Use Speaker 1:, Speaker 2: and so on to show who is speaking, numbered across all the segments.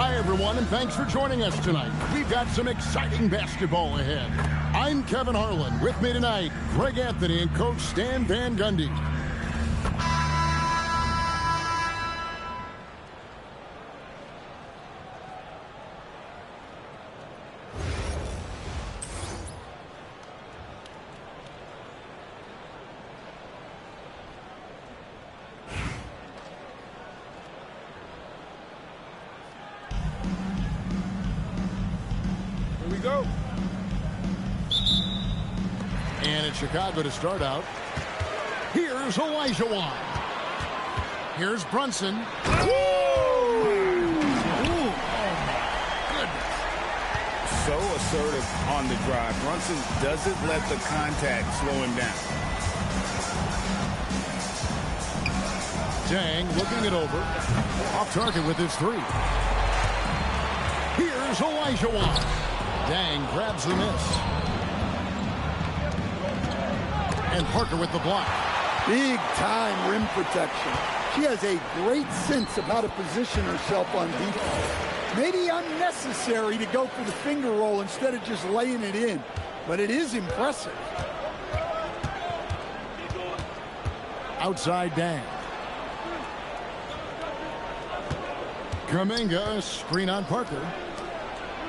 Speaker 1: Hi, everyone, and thanks for joining us tonight. We've got some exciting basketball ahead. I'm Kevin Harlan. With me tonight, Greg Anthony and Coach Stan Van Gundy.
Speaker 2: Go.
Speaker 1: And it's Chicago to start out. Here's Olajuwon. Here's Brunson. Ooh, oh my goodness.
Speaker 2: So assertive on the drive. Brunson doesn't let the contact slow him down.
Speaker 1: Dang looking it over. Off target with his three. Here's Olajuwon. Dang grabs the miss. And Parker with the block.
Speaker 3: Big time rim protection. She has a great sense of how to position herself on defense. Maybe unnecessary to go for the finger roll instead of just laying it in, but it is impressive.
Speaker 1: Outside Dang. Kuminga, screen on Parker.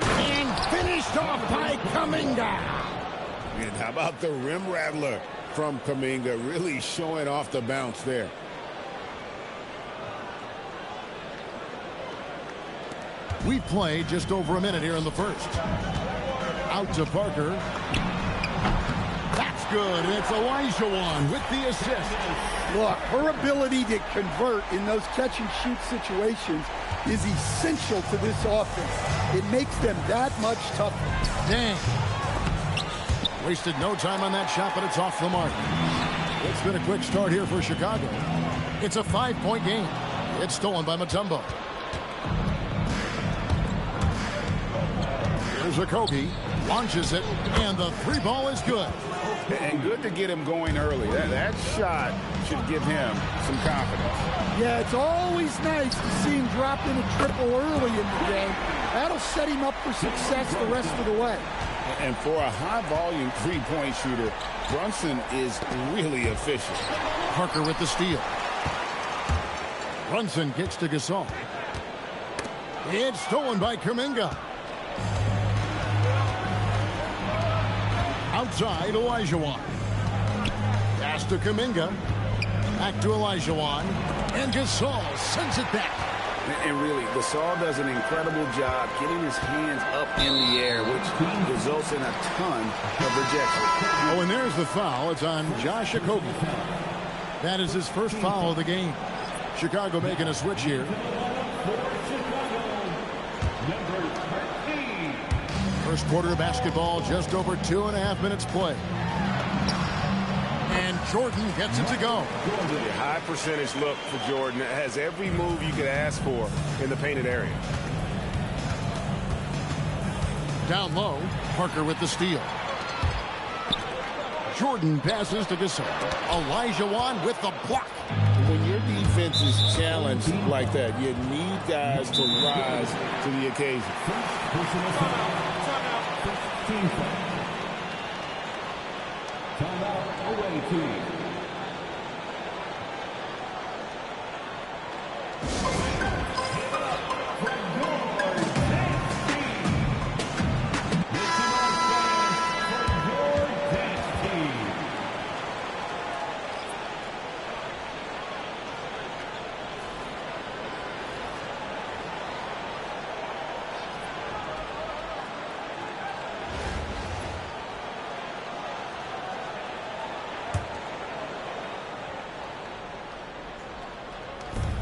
Speaker 1: And finished off by Kuminga.
Speaker 2: And how about the rim rattler from Kuminga, really showing off the bounce there.
Speaker 1: We played just over a minute here in the first. Out to Parker. That's good, and it's Olajuwon with the assist.
Speaker 3: Look, her ability to convert in those catch-and-shoot situations is essential to this offense. It makes them that much tougher.
Speaker 1: Dang. Wasted no time on that shot, but it's off the mark. It's been a quick start here for Chicago. It's a 5-point game. It's stolen by Mutombo. Here's Okogie. Launches it, and the three ball is good.
Speaker 2: And good to get him going early. That shot should give him some confidence.
Speaker 3: Yeah, it's always nice to see him drop in a triple early in the game. That'll set him up for success the rest of the way.
Speaker 2: And for a high-volume three-point shooter, Brunson is really efficient.
Speaker 1: Parker with the steal. Brunson gets to Gasol. It's stolen by Kuminga. Outside, Olajuwon. Pass to Kuminga. Back to Olajuwon. And Gasol sends it back.
Speaker 2: And really, Gasol does an incredible job getting his hands up in the air, which results in a ton of rejection.
Speaker 1: Oh, and there's the foul. It's on Josh Okogie. That is his first foul of the game. Chicago making a switch here. First quarter of basketball, just over 2.5 minutes play. And Jordan gets it to go.
Speaker 2: A high percentage look for Jordan. It has every move you could ask for in the painted area.
Speaker 1: Down low, Parker with the steal. Jordan passes to Gasol. Olajuwon with the block.
Speaker 2: When your defense is challenged like that, you need guys to rise to the occasion.
Speaker 4: Timeout away team.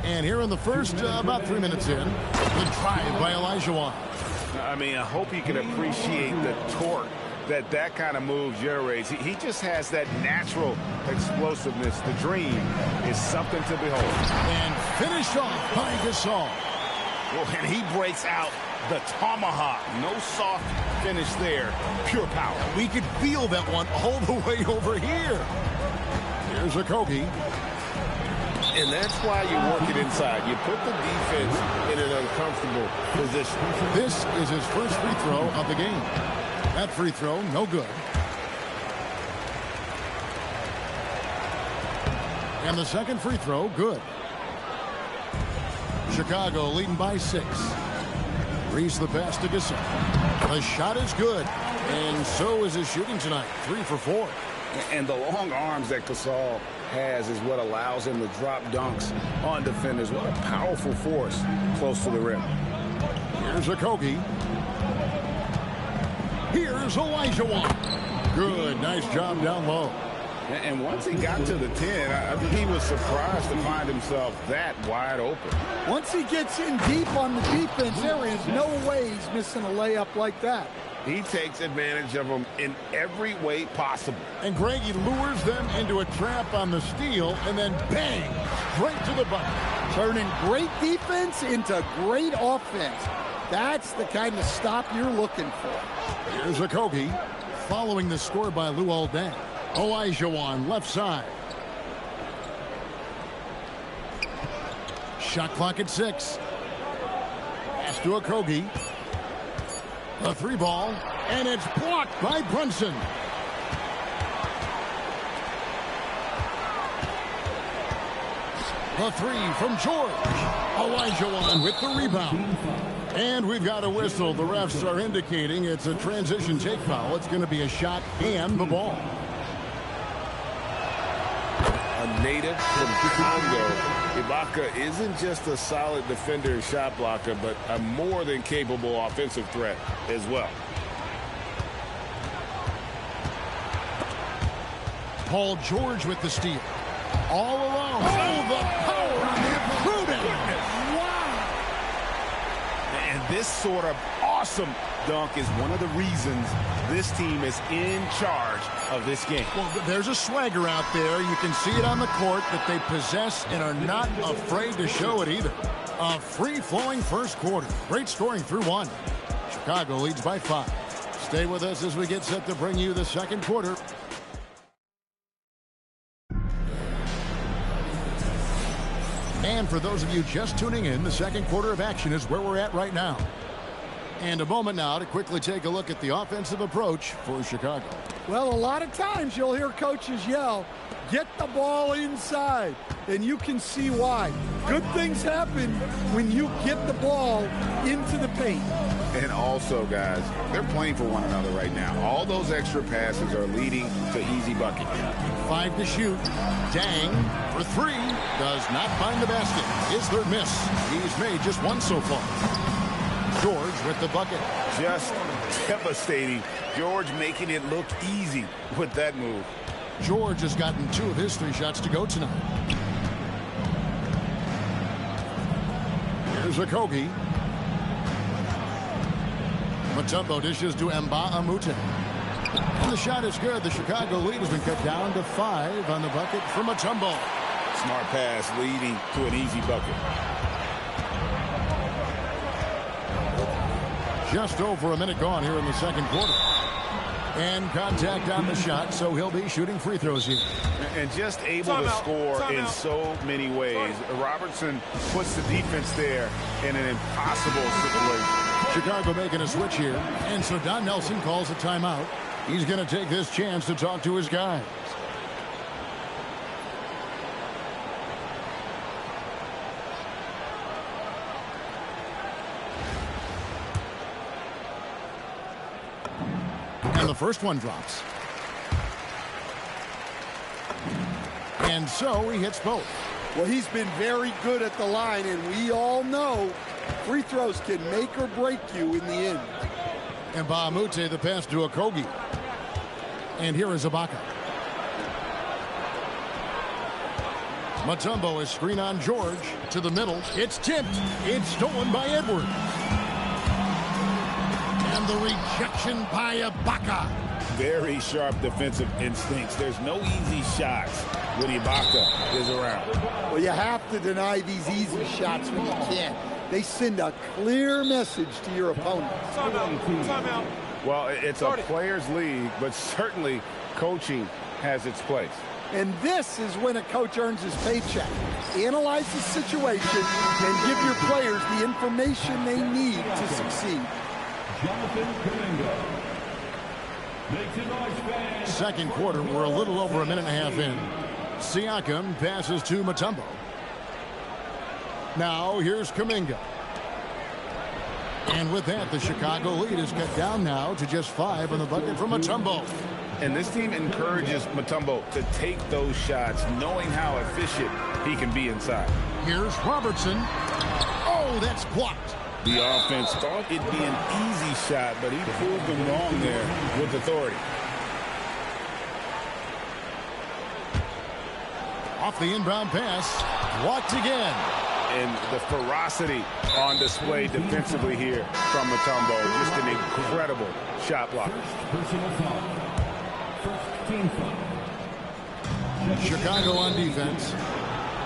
Speaker 1: And here in the first, about 3 minutes in, the drive by Olajuwon.
Speaker 2: I mean, I hope you can appreciate the torque that kind of move generates. He just has that natural explosiveness. The dream is something to behold.
Speaker 1: And finished off by Gasol.
Speaker 2: Well, and he breaks out the tomahawk. No soft finish there. Pure power.
Speaker 1: We could feel that one all the way over here. Here's Okogie.
Speaker 2: And that's why you work it inside. You put the defense in an uncomfortable position.
Speaker 1: This is his first free throw of the game. That free throw, no good. And the second free throw, good. Chicago leading by 6. Reese the pass to Gasol. The shot is good. And so is his shooting tonight. 3 for 4.
Speaker 2: And the long arms that Gasol has is what allows him to drop dunks on defenders. What a powerful force close to the rim.
Speaker 1: Here's Okogie. Here's Olajuwon. Good. Nice job down low.
Speaker 2: And once he got to the 10, I think he was surprised to find himself that wide open.
Speaker 3: Once he gets in deep on the defense, there is no way he's missing a layup like that.
Speaker 2: He takes advantage of them in every way possible.
Speaker 1: And Greg, he lures them into a trap on the steal, and then bang, straight to the bucket.
Speaker 3: Turning great defense into great offense. That's the kind of stop you're looking for.
Speaker 1: Here's Okogie, following the score by Luol Deng. Olajuwon left side. Shot clock at 6. Pass to Okogie. A 3 ball, and it's blocked by Brunson. The 3 from George. Olajuwon with the rebound. And we've got a whistle. The refs are indicating it's a transition take foul. It's going to be a shot and the ball.
Speaker 2: A native from Congo, Ibaka isn't just a solid defender and shot blocker, but a more than capable offensive threat as well.
Speaker 1: Paul George with the steal. All alone. Oh, the power on the prudent.
Speaker 2: Wow. And this sort of awesome dunk is one of the reasons this team is in charge of this game.
Speaker 1: Well, there's a swagger out there. You can see it on the court that they possess and are not afraid to show it either. A free-flowing first quarter. Great scoring through 1. Chicago leads by 5. Stay with us as we get set to bring you the second quarter. And for those of you just tuning in, the second quarter of action is where we're at right now. And a moment now to quickly take a look at the offensive approach for Chicago.
Speaker 3: Well, a lot of times you'll hear coaches yell, get the ball inside, and you can see why. Good things happen when you get the ball into the paint.
Speaker 2: And also, guys, they're playing for one another right now. All those extra passes are leading to easy buckets.
Speaker 1: 5 to shoot. Dang for 3. Does not find the basket. His third miss. He's made just 1 so far. George with the bucket.
Speaker 2: Just devastating. George making it look easy with that move.
Speaker 1: George has gotten 2 of his 3 shots to go tonight. Here's Okogie. Mutombo dishes to Mbah-a-Moute. And the shot is good. The Chicago lead has been cut down to 5 on the bucket from Mutombo.
Speaker 2: Smart pass leading to an easy bucket.
Speaker 1: Just over a minute gone here in the second quarter. And contact on the shot, so he'll be shooting free throws here.
Speaker 2: And just able to score in so many ways. Robertson puts the defense there in an impossible situation.
Speaker 1: Chicago making a switch here. And so Don Nelson calls a timeout. He's going to take this chance to talk to his guys. And the first one drops. And so he hits both.
Speaker 3: Well, he's been very good at the line, and we all know free throws can make or break you in the end.
Speaker 1: And Mbah-a-Moute, the pass to Okogie. And here is Ibaka. Mutombo is screen on George to the middle. It's tipped. It's stolen by Edwards. And the rejection by Ibaka.
Speaker 2: Very sharp defensive instincts. There's no easy shots when Ibaka is around.
Speaker 3: Well, you have to deny these easy shots when you can. They send a clear message to your opponent.
Speaker 2: Well, it's a players' league, but certainly coaching has its place.
Speaker 3: And this is when a coach earns his paycheck. Analyze the situation and give your players the information they need to succeed.
Speaker 1: Second quarter, we're a little over a minute and a half in. Siakam passes to Mutombo. Now here's Kuminga. And with that, the Chicago lead is cut down now to just 5 on the bucket from Mutombo.
Speaker 2: And this team encourages Mutombo to take those shots, knowing how efficient he can be inside.
Speaker 1: Here's Robertson. Oh, that's blocked.
Speaker 2: The offense thought it'd be an easy shot, but he proved them wrong there with authority.
Speaker 1: Off the inbound pass. Blocked again.
Speaker 2: And the ferocity on display defensively here from Mutombo. Just an incredible shot block.
Speaker 1: Chicago on defense.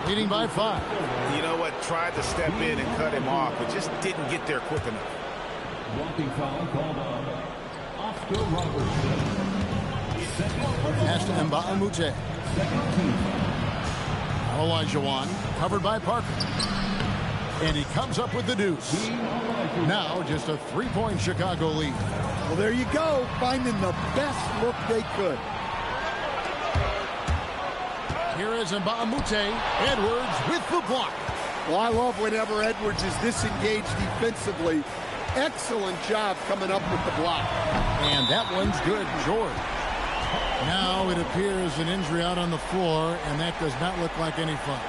Speaker 1: Leading by 5.
Speaker 2: You know what? Tried to step in and cut him off, but just didn't get there quick enough.
Speaker 4: Walking foul called on Oscar Robertson.
Speaker 1: Pass to Mbamute. Olajuwon covered by Parker. And he comes up with the deuce. Now just a 3-point Chicago lead.
Speaker 3: Well, there you go, finding the best look they could.
Speaker 1: Here is Mbamute. Edwards with the block.
Speaker 3: Well, I love whenever Edwards is disengaged defensively. Excellent job coming up with the block.
Speaker 1: And that one's good, George. Now it appears an injury out on the floor, and that does not look like any fun.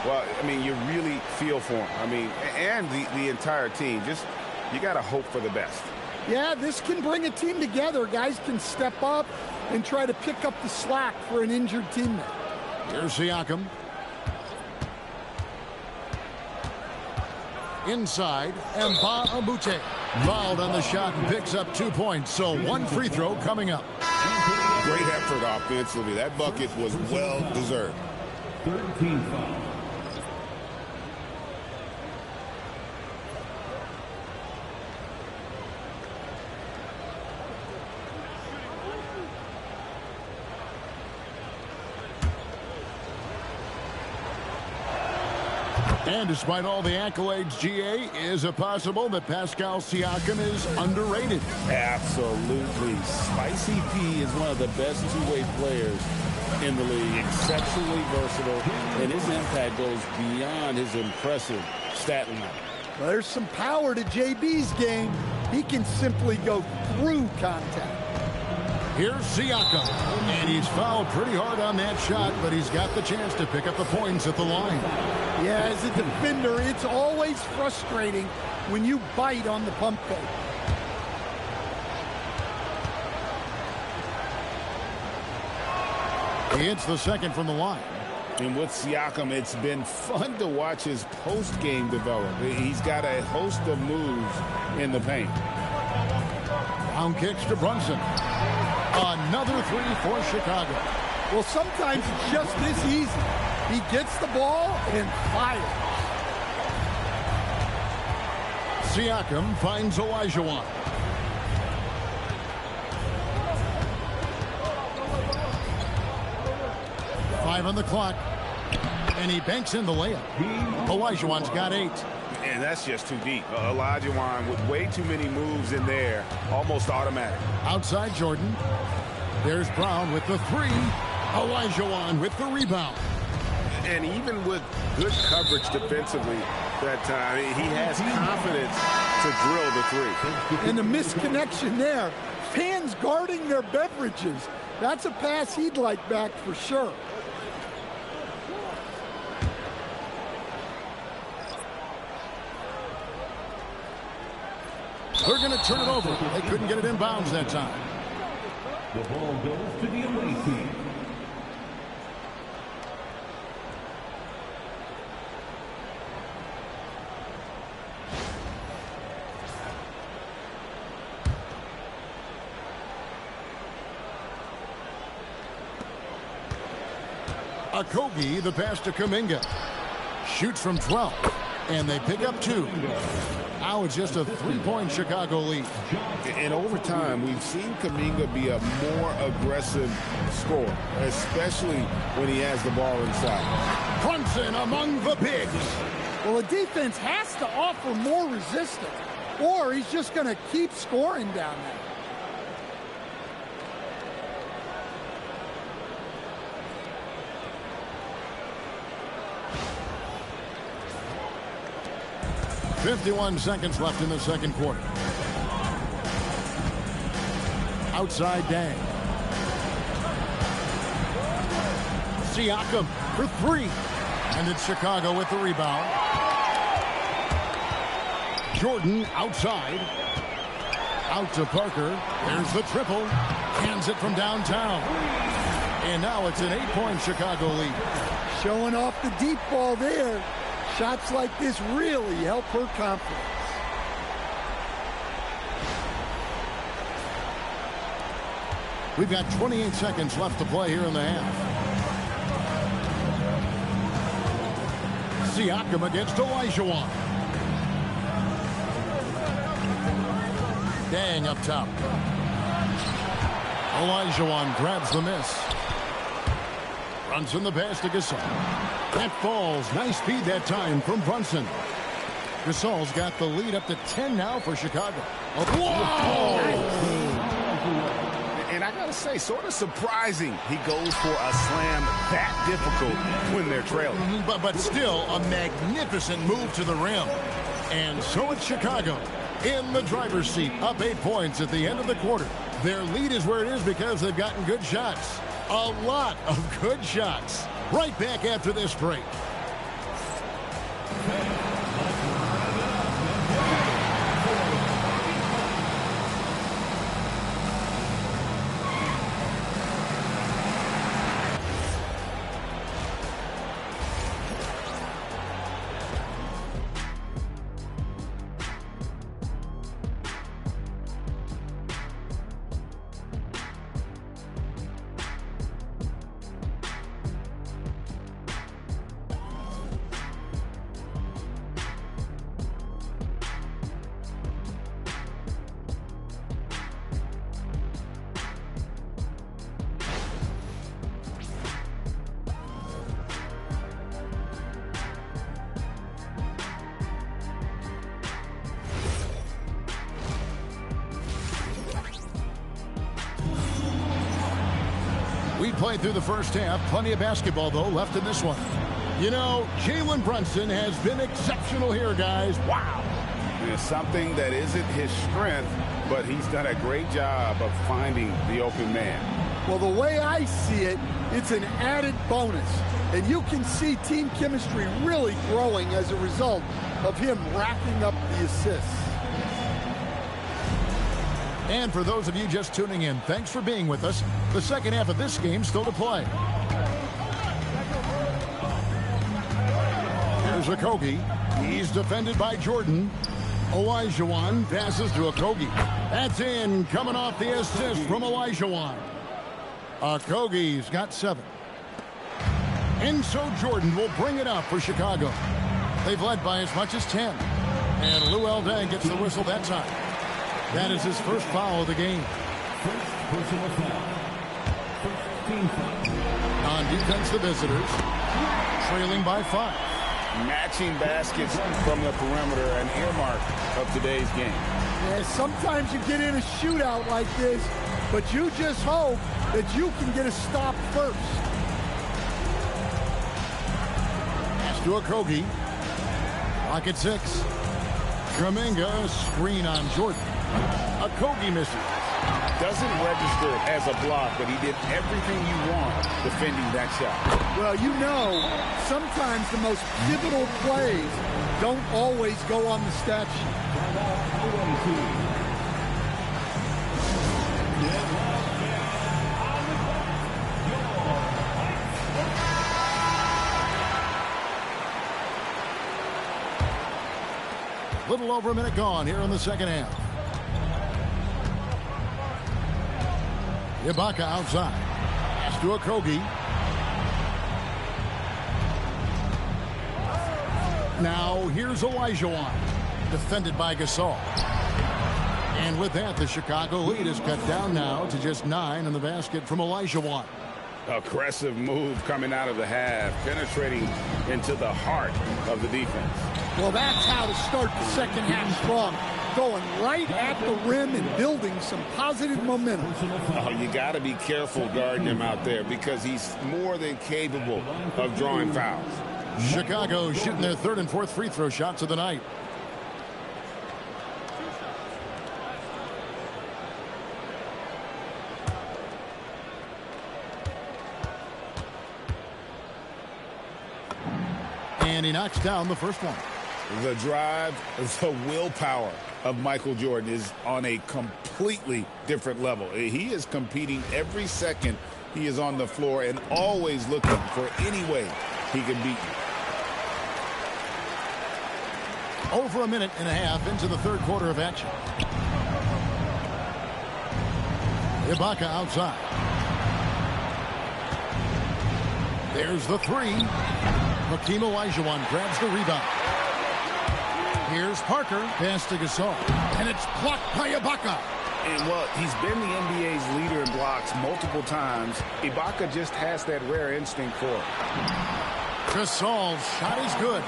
Speaker 2: Well, I mean, you really feel for him. I mean, and the entire team. Just, you got to hope for the best.
Speaker 3: Yeah, this can bring a team together. Guys can step up and try to pick up the slack for an injured teammate.
Speaker 1: Here's Siakam. Inside, Mbamute fouled on the shot and picks up 2 points. So 1 free throw coming up.
Speaker 2: Great effort offensively. That bucket was well deserved.
Speaker 4: 13 fouls.
Speaker 1: And despite all the accolades, GA, is it possible that Pascal Siakam is underrated?
Speaker 2: Absolutely. Spicy P is one of the best two-way players in the league. Exceptionally versatile, and his impact goes beyond his impressive stat line.
Speaker 3: Well, there's some power to JB's game. He can simply go through contact.
Speaker 1: Here's Siakam, and he's fouled pretty hard on that shot, but he's got the chance to pick up the points at the line.
Speaker 3: Yeah, as a defender, it's always frustrating when you bite on the pump fake.
Speaker 1: He hits the second from the line.
Speaker 2: And with Siakam, it's been fun to watch his post-game develop. He's got a host of moves in the paint.
Speaker 1: Down kicks to Brunson. Another 3 for Chicago.
Speaker 3: Well, sometimes it's just this easy. He gets the ball and fires.
Speaker 1: Siakam finds Olajuwon. Five on the clock. And he banks in the layup. Olajuwon's got 8.
Speaker 2: And that's just too deep. Olajuwon with way too many moves in there. Almost automatic.
Speaker 1: Outside Jordan. There's Brown with the 3. Olajuwon with the rebound.
Speaker 2: And even with good coverage defensively that time, he has confidence to drill the 3.
Speaker 3: And the misconnection there. Fans guarding their beverages. That's a pass he'd like back for sure.
Speaker 1: They're going to turn it over. They couldn't get it in bounds that time.
Speaker 4: The ball goes to the away team.
Speaker 1: Okogie, the pass to Kuminga. Shoots from 12. And they pick up 2. Now it's just a 3-point Chicago lead.
Speaker 2: In overtime, we've seen Kuminga be a more aggressive scorer, especially when he has the ball inside.
Speaker 1: Brunson among the bigs.
Speaker 3: Well, the defense has to offer more resistance, or he's just going to keep scoring down there.
Speaker 1: .51 seconds left in the second quarter. Outside Dang. Siakam for 3. And it's Chicago with the rebound. Jordan outside. Out to Parker. There's the triple. Hands it from downtown. And now it's an 8-point Chicago lead.
Speaker 3: Showing off the deep ball there. Shots like this really help her confidence.
Speaker 1: We've got 28 seconds left to play here in the half. Siakam against Olajuwon. Dang up top. Olajuwon grabs the miss. Runs in the pass to Gasol. That falls. Nice speed that time from Brunson. Gasol's got the lead up to 10 now for Chicago. Whoa!
Speaker 2: And I got to say, sort of surprising he goes for a slam that difficult when they're trailing.
Speaker 1: But still a magnificent move to the rim. And so it's Chicago in the driver's seat, up 8 points at the end of the quarter. Their lead is where it is because they've gotten good shots. A lot of good shots. Right back after this break. We played through the first half. Plenty of basketball, though, left in this one. You know, Jalen Brunson has been exceptional here, guys. Wow.
Speaker 2: It's something that isn't his strength, but he's done a great job of finding the open man.
Speaker 3: Well, the way I see it, it's an added bonus. And you can see team chemistry really growing as a result of him racking up the assists.
Speaker 1: And for those of you just tuning in, thanks for being with us. The second half of this game still to play. Here's Okogie. He's defended by Jordan. Olajuwon passes to Okogie. That's in, coming off the assist from Olajuwon. Okogie's got 7. And so Jordan will bring it up for Chicago. They've led by as much as 10. And Luol Deng gets the whistle that time. That is his first foul of the game.
Speaker 4: First personal foul. First team foul.
Speaker 1: On defense, the visitors. Trailing by 5.
Speaker 2: Matching baskets from the perimeter, an earmark of today's game.
Speaker 3: Yeah, sometimes you get in a shootout like this, but you just hope that you can get a stop first.
Speaker 1: Pass to Okogie. Clock at 6. Kuminga, screen on Jordan. Okogie misses.
Speaker 2: Doesn't register as a block, but he did everything you want defending that shot.
Speaker 3: Well, you know, sometimes the most pivotal plays don't always go on the stat sheet.
Speaker 1: Little over a minute gone here in the second half. Ibaka outside. Pass to Okogie. Now here's Olajuwon, defended by Gasol. And with that, the Chicago lead is cut down now to just 9 in the basket from Olajuwon.
Speaker 2: Aggressive move coming out of the half, penetrating into the heart of the defense.
Speaker 3: Well, that's how to start the second half strong. Going right at the rim and building some positive momentum.
Speaker 2: Oh, you got to be careful guarding him out there because he's more than capable of drawing fouls.
Speaker 1: Chicago shooting their 3rd and 4th free throw shots of the night. And he knocks down the first one.
Speaker 2: The drive, the willpower of Michael Jordan is on a completely different level. He is competing every second he is on the floor and always looking for any way he can beat you.
Speaker 1: Over a minute and a half into the 3rd quarter of action. Ibaka outside. There's the 3. Hakeem Olajuwon grabs the rebound. Here's Parker, pass to Gasol, and it's blocked by Ibaka.
Speaker 2: And, well, he's been the NBA's leader in blocks multiple times. Ibaka just has that rare instinct for it.
Speaker 1: Gasol's shot is good.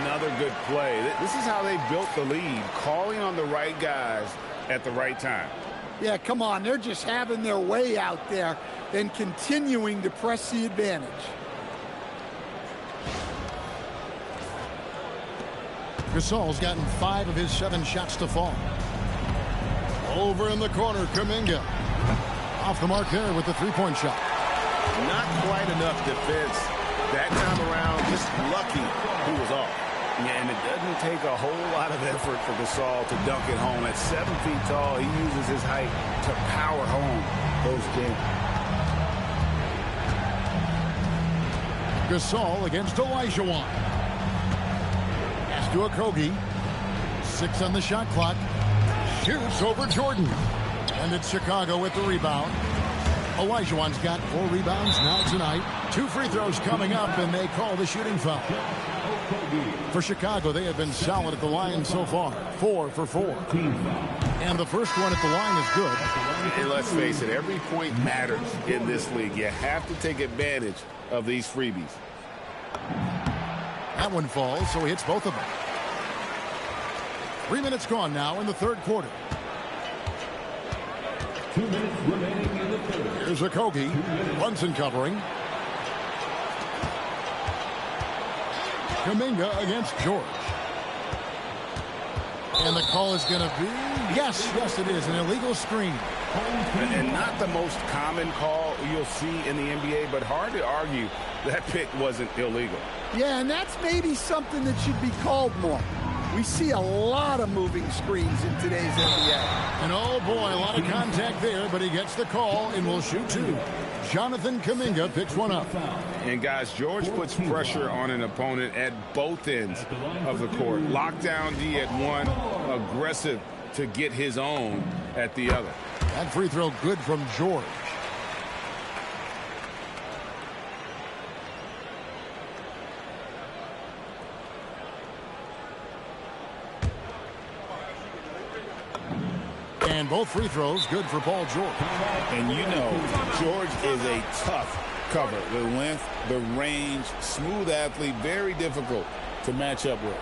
Speaker 2: Another good play. This is how they built the lead, calling on the right guys at the right time.
Speaker 3: Yeah, come on. They're just having their way out there and continuing to press the advantage.
Speaker 1: Gasol's gotten 5 of his 7 shots to fall. Over in the corner, Kuminga. Off the mark there with the 3-point shot.
Speaker 2: Not quite enough defense that time around. Just lucky he was off. Yeah, and it doesn't take a whole lot of effort for Gasol to dunk it home. At 7 feet tall, he uses his height to power home those games.
Speaker 1: Gasol against Olajuwon. Pass to Okogie. 6 on the shot clock. Shoots over Jordan. And it's Chicago with the rebound. Olajuwon's got 4 rebounds now tonight. 2 free throws coming up, and they call the shooting foul. For Chicago, they have been solid at the line so far. 4 for 4. And the first one at the line is good.
Speaker 2: And let's face it, every point matters in this league. You have to take advantage of these freebies.
Speaker 1: That one falls, so he hits both of them. 3 minutes gone now in the 3rd quarter.
Speaker 4: 2 minutes remaining in the 3rd.
Speaker 1: Here's Okogie. Brunson covering. Kuminga against George. And the call is going to be, yes, it is, an illegal screen.
Speaker 2: And not the most common call you'll see in the NBA, but hard to argue that pick wasn't illegal.
Speaker 3: Yeah, and that's maybe something that should be called more. We see a lot of moving screens in today's NBA.
Speaker 1: And oh boy, a lot of contact there, but he gets the call and will shoot 2. Jonathan Kuminga picks one up.
Speaker 2: And guys, George puts pressure on an opponent at both ends of the court. Lockdown D at one, aggressive to get his own at the other.
Speaker 1: That free throw good from George. And both free throws good for Paul George.
Speaker 2: And you know, George is a tough cover. The length, the range, smooth athlete, very difficult to match up with.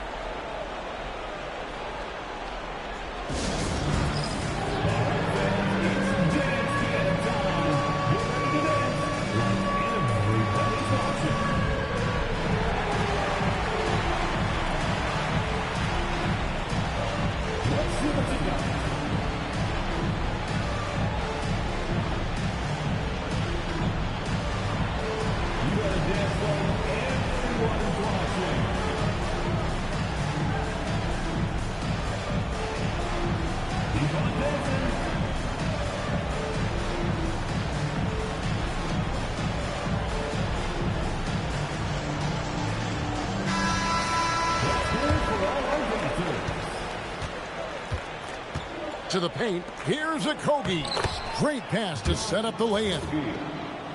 Speaker 1: To the paint, here's Okogie. Great pass to set up the lay-in.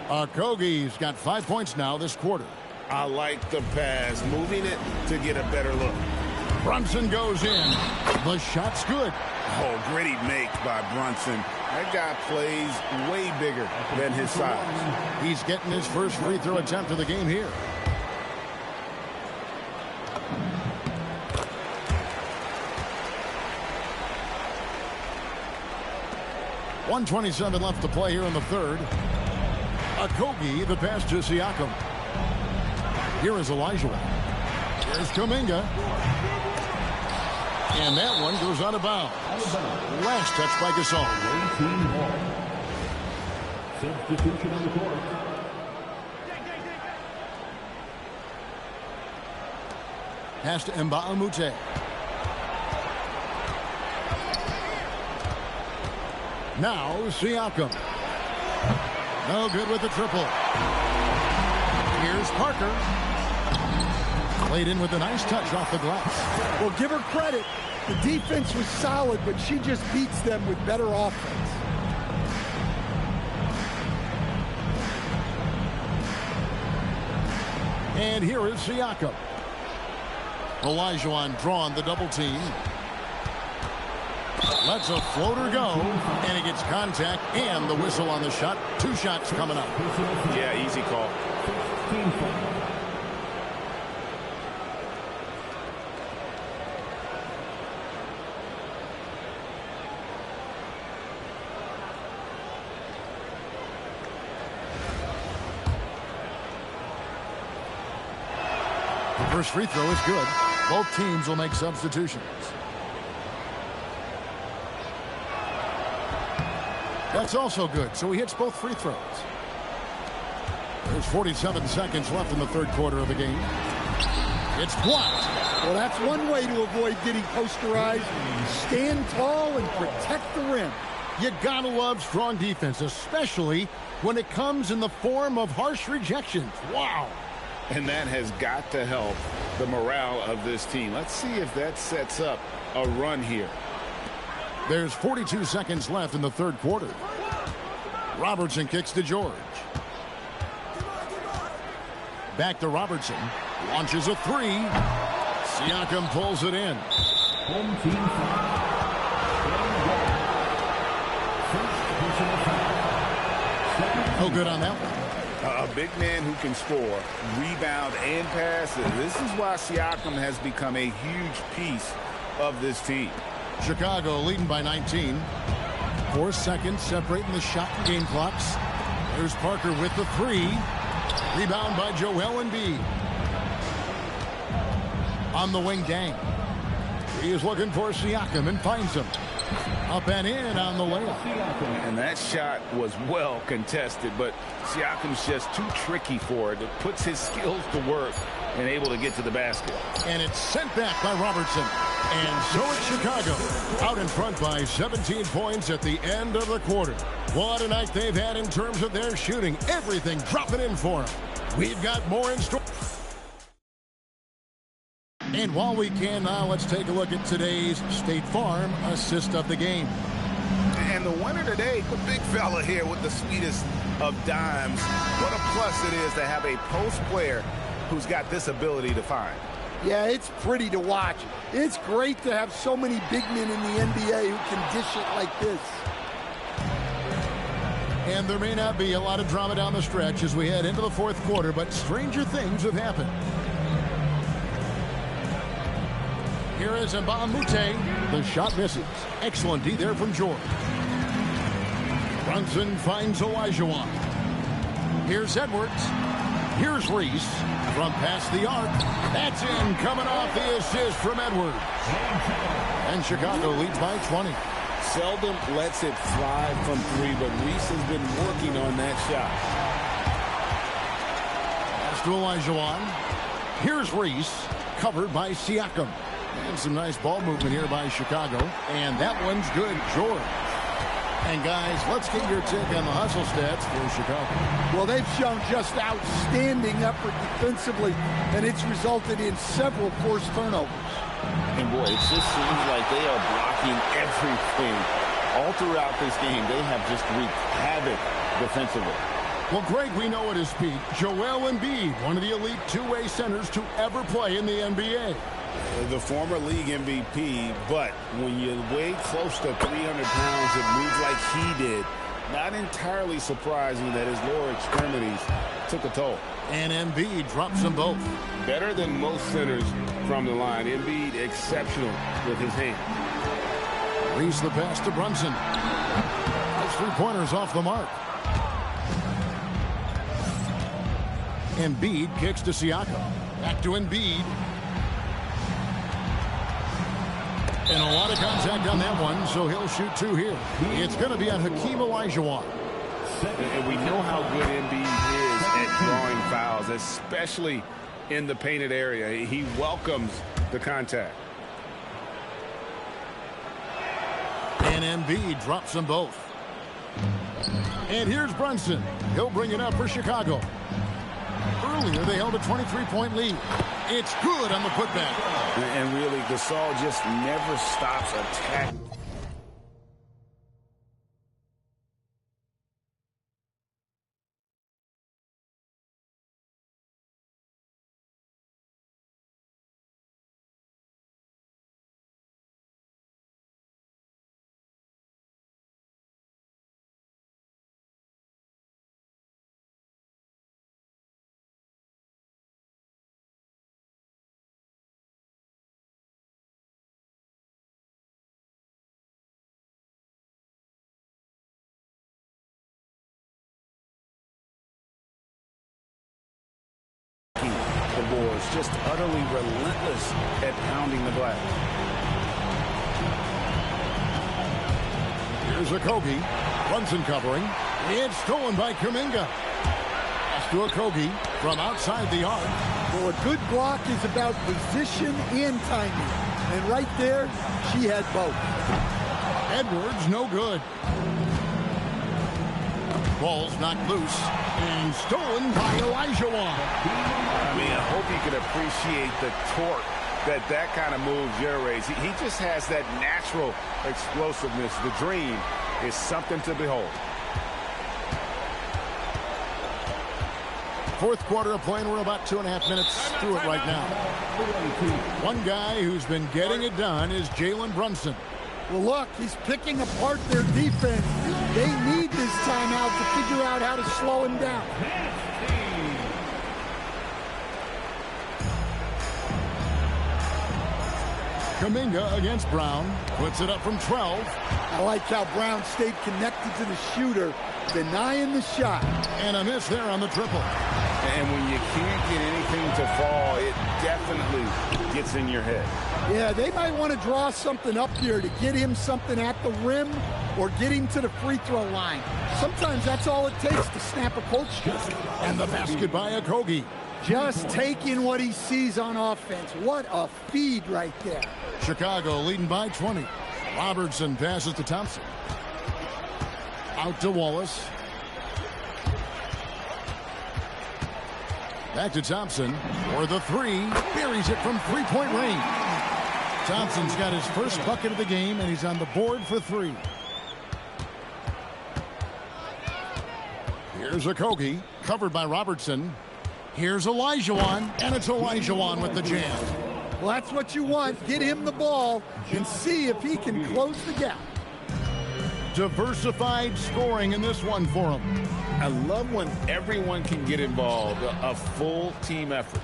Speaker 1: Okogie's got 5 points now this quarter.
Speaker 2: I like the pass, moving it to get a better look.
Speaker 1: Brunson goes in. The shot's good.
Speaker 2: Oh, gritty make by Brunson. That guy plays way bigger than his size.
Speaker 1: He's getting his first free throw attempt of the game here. .127 left to play here in the third. Okogie, the pass to Siakam. Here is Elijah. Here's Kuminga. And that one goes out of bounds. Last touch by Gasol.
Speaker 4: Substitution on the court.
Speaker 1: Pass to Mbamute. Now Siakam. No good with the triple. Here's Parker. Played in with a nice touch off the glass.
Speaker 3: Well, give her credit. The defense was solid, but she just beats them with better offense.
Speaker 1: And here is Siakam. Olajuwon drawn the double team. Lets a floater go, and he gets contact and the whistle on the shot. 2 shots coming up.
Speaker 2: Yeah, easy call.
Speaker 1: First free throw is good. Both teams will make substitutions. That's also good, so he hits both free throws. There's 47 seconds left in the third quarter of the game. It's blocked.
Speaker 3: Well, that's one way to avoid getting posterized. Stand tall and protect the rim.
Speaker 1: You gotta love strong defense, especially when it comes in the form of harsh rejections. Wow.
Speaker 2: And that has got to help the morale of this team. Let's see if that sets up a run here.
Speaker 1: There's 42 seconds left in the third quarter. Robertson kicks to George. Back to Robertson. Launches a 3. Siakam pulls it in.
Speaker 4: Home team foul.
Speaker 1: No good on that one.
Speaker 2: A big man who can score, rebound, and pass. This is why Siakam has become a huge piece of this team.
Speaker 1: Chicago leading by 19. 4 seconds separating the shot and game clocks. There's Parker with the 3. Rebound by Joel Embiid. On the wing, Dang. He is looking for Siakam and finds him. Up and in on the layup.
Speaker 2: And that shot was well contested, but Siakam's just too tricky for it. It puts his skills to work and able to get to the basket.
Speaker 1: And it's sent back by Robertson. And so it's Chicago out in front by 17 points at the end of the quarter. What a night they've had in terms of their shooting. Everything dropping in for them. We've got more in store. And while we can now, let's take a look at today's State Farm assist of the game.
Speaker 2: And the winner today, the big fella here with the sweetest of dimes. What a plus it is to have a post player who's got this ability to find.
Speaker 3: Yeah, it's pretty to watch. It's great to have so many big men in the NBA who can dish it like this.
Speaker 1: And there may not be a lot of drama down the stretch as we head into the fourth quarter, but stranger things have happened. Here is Mbamute. The shot misses. Excellent D there from George. Brunson finds Olajuwon. Here's Edwards. Here's Reese from past the arc. That's in, coming off the assist from Edwards. And Chicago leads by 20.
Speaker 2: Seldom lets it fly from 3, but Reese has been working on that shot.
Speaker 1: Pass to Olajuwon. Here's Reese, covered by Siakam. And some nice ball movement here by Chicago. And that one's good, George. And guys, let's get your take on the hustle stats for Chicago.
Speaker 3: Well, they've shown just outstanding effort defensively, and it's resulted in several forced turnovers.
Speaker 2: And boy, it just seems like they are blocking everything. All throughout this game, they have just wreaked havoc defensively.
Speaker 1: Well, Greg, we know at his peak, Joel Embiid, one of the elite two-way centers to ever play in the NBA.
Speaker 2: The former league MVP, but when you weigh close to 300 pounds and moves like he did, not entirely surprising that his lower extremities took a toll.
Speaker 1: And Embiid drops them both.
Speaker 2: Better than most centers from the line. Embiid exceptional with his hand.
Speaker 1: Reese the pass to Brunson. Those three-pointers off the mark. Embiid kicks to Siakam. Back to Embiid. And a lot of contact on that one, so he'll shoot two here. It's going to be on Hakeem Olajuwon.
Speaker 2: And we know how good Embiid is at drawing fouls, especially in the painted area. He welcomes the contact.
Speaker 1: And Embiid drops them both. And here's Brunson. He'll bring it up for Chicago. Earlier, they held a 23-point lead. It's good on the putback.
Speaker 2: And really, Gasol just never stops attacking. The boards, just utterly relentless at pounding the glass.
Speaker 1: Here's Okogie. Brunson covering. It's stolen by Kuminga. Pass to Okogie from outside the arc.
Speaker 3: Well, a good block is about position and timing. And right there, she had both.
Speaker 1: Edwards, no good. Ball's knocked loose and stolen by Olajuwon.
Speaker 2: I mean, I hope you can appreciate the torque that kind of move generates. He just has that natural explosiveness. The dream is something to behold.
Speaker 1: Fourth quarter of play, and we're about 2.5 minutes through it right now. One guy who's been getting it done is Jalen Brunson.
Speaker 3: Well, look, he's picking apart their defense. They need this timeout to figure out how to slow him down.
Speaker 1: Kuminga against Brown. Puts it up from 12.
Speaker 3: I like how Brown stayed connected to the shooter, denying the shot.
Speaker 1: And a miss there on the triple.
Speaker 2: And when you can't get anything to fall, it definitely gets in your head.
Speaker 3: Yeah, they might want to draw something up here to get him something at the rim or get him to the free throw line. Sometimes that's all it takes to snap a cold streak.
Speaker 1: And the basket by Okogie.
Speaker 3: Just taking what he sees on offense. What a feed right there.
Speaker 1: Chicago leading by 20. Robertson passes to Thompson. Out to Wallace. Back to Thompson for the three. Buries it from three-point range. Thompson's got his first bucket of the game, and he's on the board for three. Here's Okogie, covered by Robertson. Here's Olajuwon, and it's Olajuwon with the jam.
Speaker 3: Well, that's what you want. Get him the ball and see if he can close the gap.
Speaker 1: Diversified scoring in this one for him.
Speaker 2: I love when everyone can get involved, a full team effort.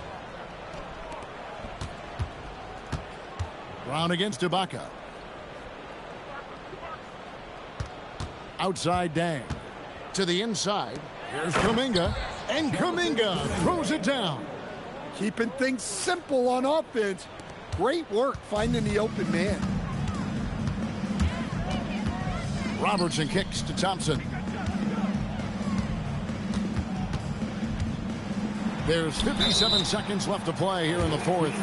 Speaker 1: Brown against Ibaka. Outside Dang. To the inside. Here's Kuminga. And Kuminga throws it down.
Speaker 3: Keeping things simple on offense. Great work finding the open man.
Speaker 1: Robertson kicks to Thompson. There's 57 seconds left to play here in the fourth.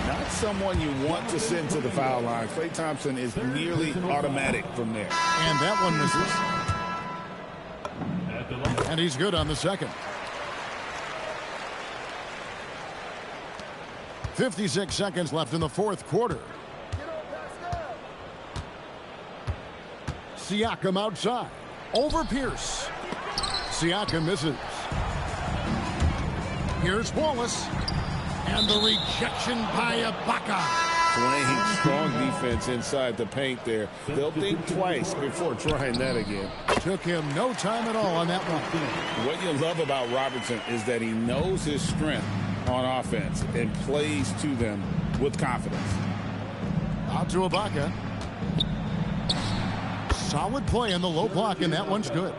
Speaker 2: Not someone you want to send to the foul line. Klay Thompson is nearly automatic from there.
Speaker 1: And that one misses. And he's good on the second. 56 seconds left in the fourth quarter. Siakam outside. Over Pierce. Siakam misses. Here's Wallace. And the rejection by Ibaka.
Speaker 2: Playing strong defense inside the paint there. They'll think twice before trying that again.
Speaker 1: Took him no time at all on that one.
Speaker 2: What you love about Robertson is that he knows his strength on offense and plays to them with confidence.
Speaker 1: Out to Ibaka. Solid play in the low block, and that one's good.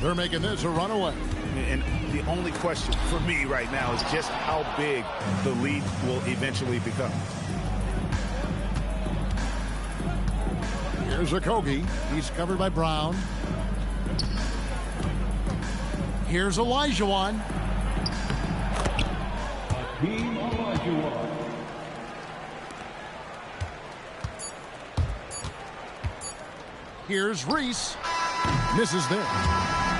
Speaker 1: They're making this a runaway.
Speaker 5: And the only question for me right now is just how big the lead will eventually become.
Speaker 1: Here's Okogie. He's covered by Brown. Here's Olajuwon.
Speaker 4: Hakeem Olajuwon.
Speaker 1: Here's Reese. Misses there.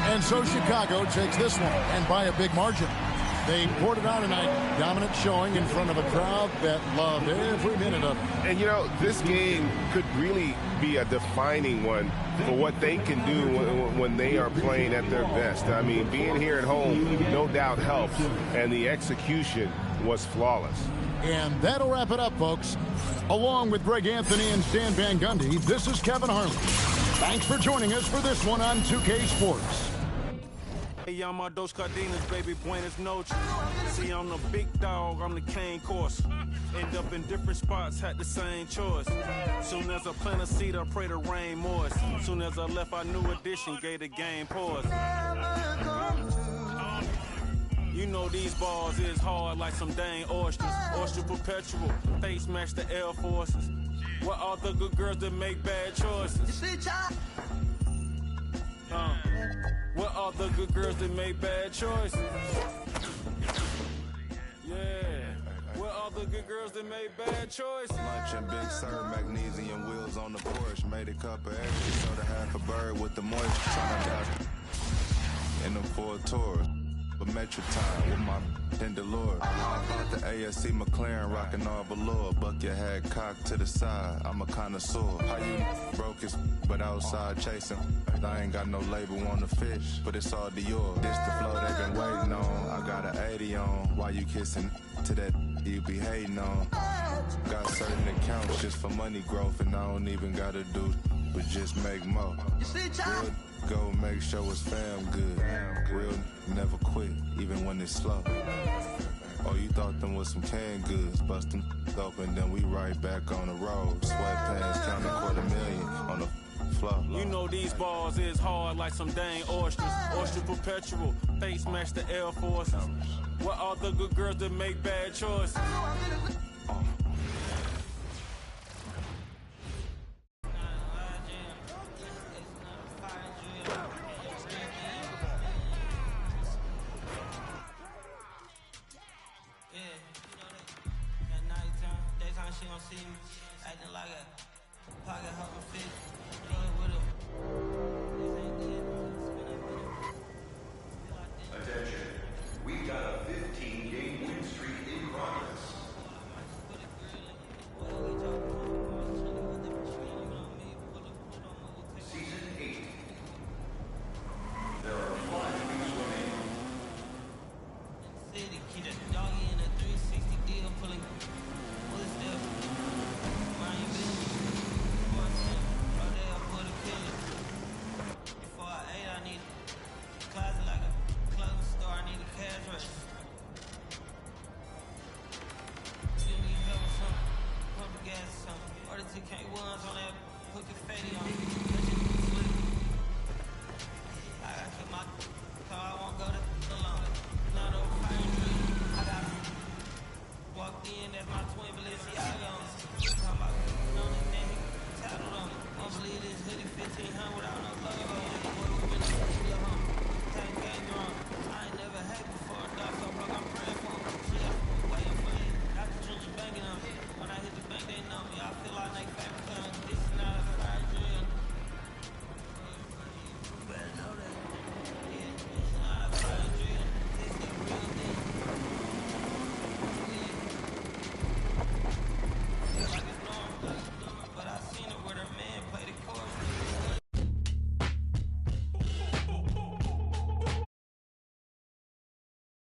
Speaker 1: And so Chicago takes this one, and by a big margin. They poured it out tonight. Dominant showing in front of a crowd that loved every minute of it.
Speaker 6: And, you know, this game could really be a defining one for what they can do when they are playing at their best. I mean, being here at home no doubt helps, and the execution was flawless.
Speaker 1: And that'll wrap it up, folks. Along with Greg Anthony and Stan Van Gundy, this is Kevin Harlan. Thanks for joining us for this one on 2K Sports.
Speaker 7: Hey, y'all, my Dos Cardenas, baby, buenas noches. See, I'm the big dog, I'm the cane course. End up in different spots, had the same choice. Soon as I plant a seed, I pray the rain moist. Soon as I left, our new edition gave the game pause. You know these bars is hard like some dang oysters. Oyster perpetual, they smash the Air Forces. What are the good girls that make bad choices? What are the good girls that make bad choices? Yeah. What are the good girls that make bad choices?
Speaker 8: Lunch and Big Sur, magnesium wheels on the Porsche. Made a cup of extra soda, half a bird with the moisture. Trying to dodge in them Ford Taurus. But Metro time with my Lord. I bought the ASC McLaren, rocking all velour. Buck your head cocked to the side. I'm a connoisseur. How you broke his, but outside chasing. I ain't got no label on the fish, but it's all Dior. This the flow they been waiting on. I got an 80 on. Why you kissing to that you be hating on? Got certain accounts just for money growth, and I don't even gotta do but just make more. Real go make sure it's fam good. Real never quit, even when it's slow. Oh, you thought them was some canned goods, bustin' open, then we right back on the road. Sweatpants counting $250,000 on the floor.
Speaker 7: You know these bars is hard like some dang oysters. Oyster perpetual, they smash the Air Forces. What are the good girls that make bad choices?
Speaker 9: Believe this hoodie 1500 without no